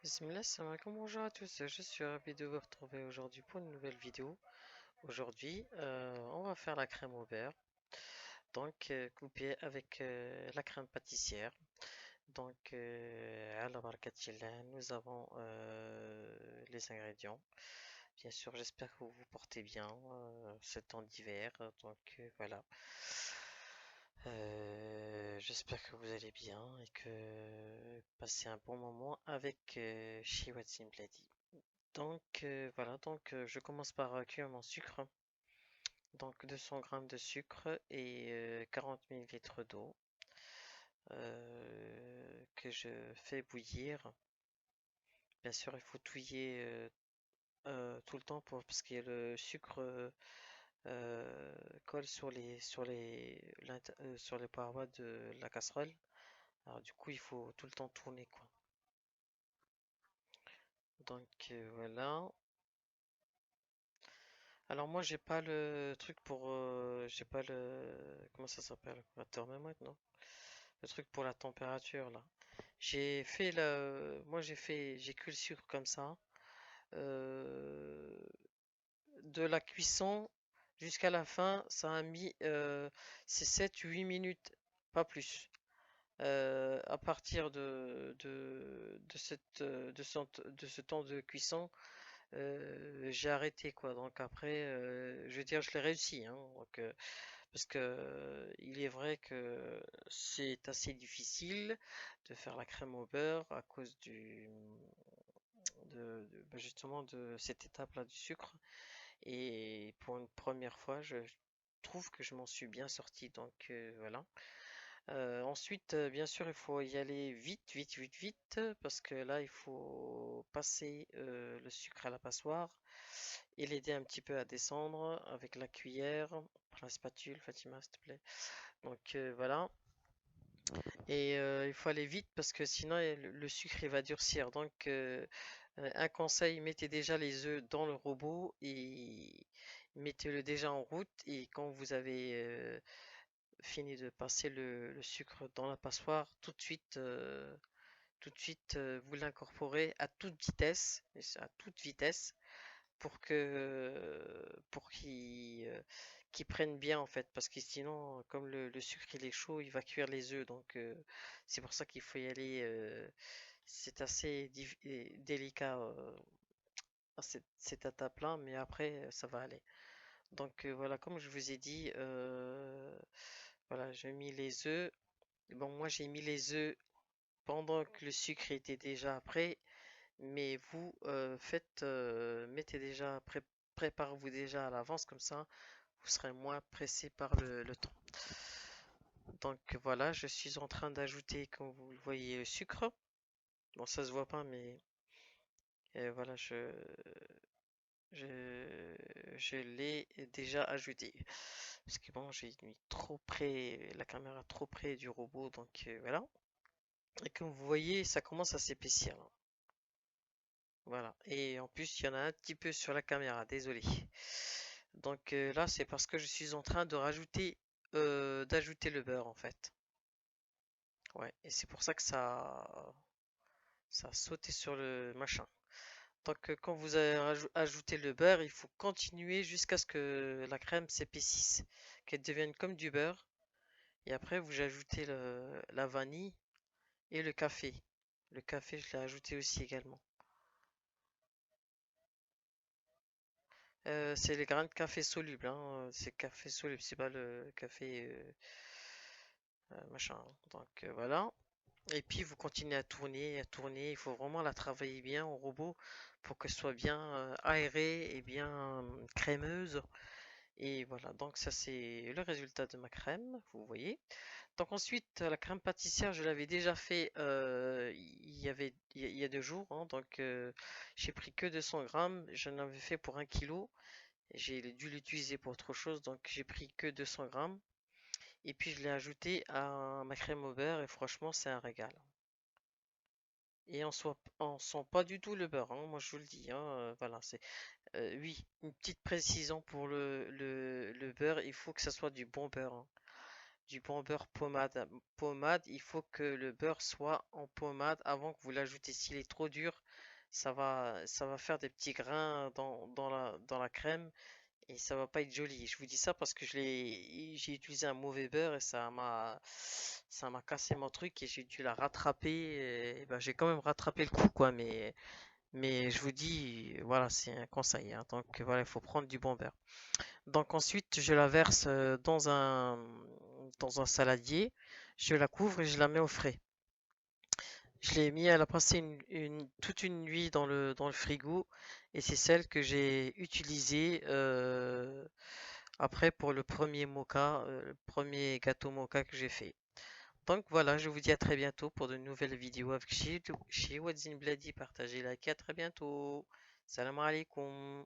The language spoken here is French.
Bismillah, salam alaikum, bonjour à tous, je suis ravi de vous retrouver aujourd'hui pour une nouvelle vidéo. Aujourd'hui, on va faire la crème au beurre, donc coupée avec la crème pâtissière. Donc, ala barakatillah, nous avons les ingrédients. Bien sûr, j'espère que vous vous portez bien ce temps d'hiver. Donc, voilà. J'espère que vous allez bien et que passez un bon moment avec Shiwa Bladi. Donc voilà, je commence par cuire mon sucre. Donc 200 grammes de sucre et 40 millilitres d'eau que je fais bouillir. Bien sûr, il faut touiller tout le temps parce que le sucre colle sur les parois de la casserole. Alors du coup, il faut tout le temps tourner quoi. Donc voilà. Alors moi, j'ai pas le truc j'ai pas le, comment ça s'appelle? La thermomètre, non? Le truc pour la température là. J'ai cuit le sucre comme ça. Euh, de la cuisson jusqu'à la fin, ça a mis c'est 7-8 minutes, pas plus. À partir de ce temps de cuisson, j'ai arrêté quoi. Donc après, je veux dire, je l'ai réussi, hein. Parce que il est vrai que c'est assez difficile de faire la crème au beurre à cause justement de cette étape-là du sucre. Et pour une première fois, je trouve que je m'en suis bien sorti. Donc voilà. Ensuite, bien sûr, il faut y aller vite, vite, vite, vite, parce que là, il faut passer le sucre à la passoire et l'aider un petit peu à descendre avec la cuillère, la spatule, Fatima, s'il te plaît. Donc voilà. Et il faut aller vite parce que sinon le sucre il va durcir. Donc un conseil, mettez déjà les œufs dans le robot et mettez-le déjà en route. Et quand vous avez fini de passer le sucre dans la passoire, tout de suite vous l'incorporez à toute vitesse, et c'est à toute vitesse pour qu'il prenne bien en fait, parce que sinon, comme le sucre il est chaud, il va cuire les œufs, donc c'est pour ça qu'il faut y aller. C'est assez délicat à cette étape-là, mais après ça va aller. Donc voilà, comme je vous ai dit, voilà, j'ai mis les œufs. Bon, moi j'ai mis les œufs pendant que le sucre était déjà prêt, mais vous mettez déjà, préparez-vous déjà à l'avance, comme ça vous serez moins pressé par le temps. Donc voilà, je suis en train d'ajouter, comme vous le voyez, le sucre. Bon, ça se voit pas, mais voilà, je, je l'ai déjà ajouté. Parce que bon, j'ai mis trop près, la caméra trop près du robot, donc voilà. Et comme vous voyez, ça commence à s'épaissir là. Voilà. Et en plus, il y en a un petit peu sur la caméra, désolé. Donc là, c'est parce que je suis en train de d'ajouter le beurre en fait. Ouais, et c'est pour ça que ça a sauté sur le machin. Donc quand vous avez ajouté le beurre, il faut continuer jusqu'à ce que la crème s'épaississe, qu'elle devienne comme du beurre. Et après, vous ajoutez la vanille et le café. Le café, je l'ai ajouté aussi également. C'est les grains de café solubles, hein. C'est café soluble, c'est pas le café machin. Donc voilà. Et puis vous continuez à tourner, à tourner. Il faut vraiment la travailler bien au robot pour qu'elle soit bien aérée et bien crémeuse. Et voilà, donc ça c'est le résultat de ma crème, vous voyez. Donc ensuite, la crème pâtissière, je l'avais déjà fait il y a 2 jours, hein. Donc j'ai pris que 200 grammes, j'en avais fait pour 1 kilo. J'ai dû l'utiliser pour autre chose, donc j'ai pris que 200 grammes. Et puis je l'ai ajouté à ma crème au beurre et franchement c'est un régal. Et on sent pas du tout le beurre, hein, moi je vous le dis, hein, voilà, oui, une petite précision pour le beurre, il faut que ça soit du bon beurre, hein. du bon beurre pommade. Pommade, il faut que le beurre soit en pommade avant que vous l'ajoutez. S'il est trop dur, ça va faire des petits grains dans la crème et ça va pas être joli. Je vous dis ça parce que j'ai utilisé un mauvais beurre et ça m'a cassé mon truc et j'ai dû la rattraper. Et ben, j'ai quand même rattrapé le coup, quoi, mais je vous dis, voilà, c'est un conseil, hein. Donc voilà, il faut prendre du bon beurre. Donc ensuite, je la verse dans un saladier, je la couvre et je la mets au frais. Je l'ai mis, elle a passé toute une nuit dans le frigo et c'est celle que j'ai utilisée après pour le premier mocha, le premier gâteau mocha que j'ai fait. Donc voilà, je vous dis à très bientôt pour de nouvelles vidéos avec chez What's in Bloody. Partagez, likez, à très bientôt. Salam alaikum.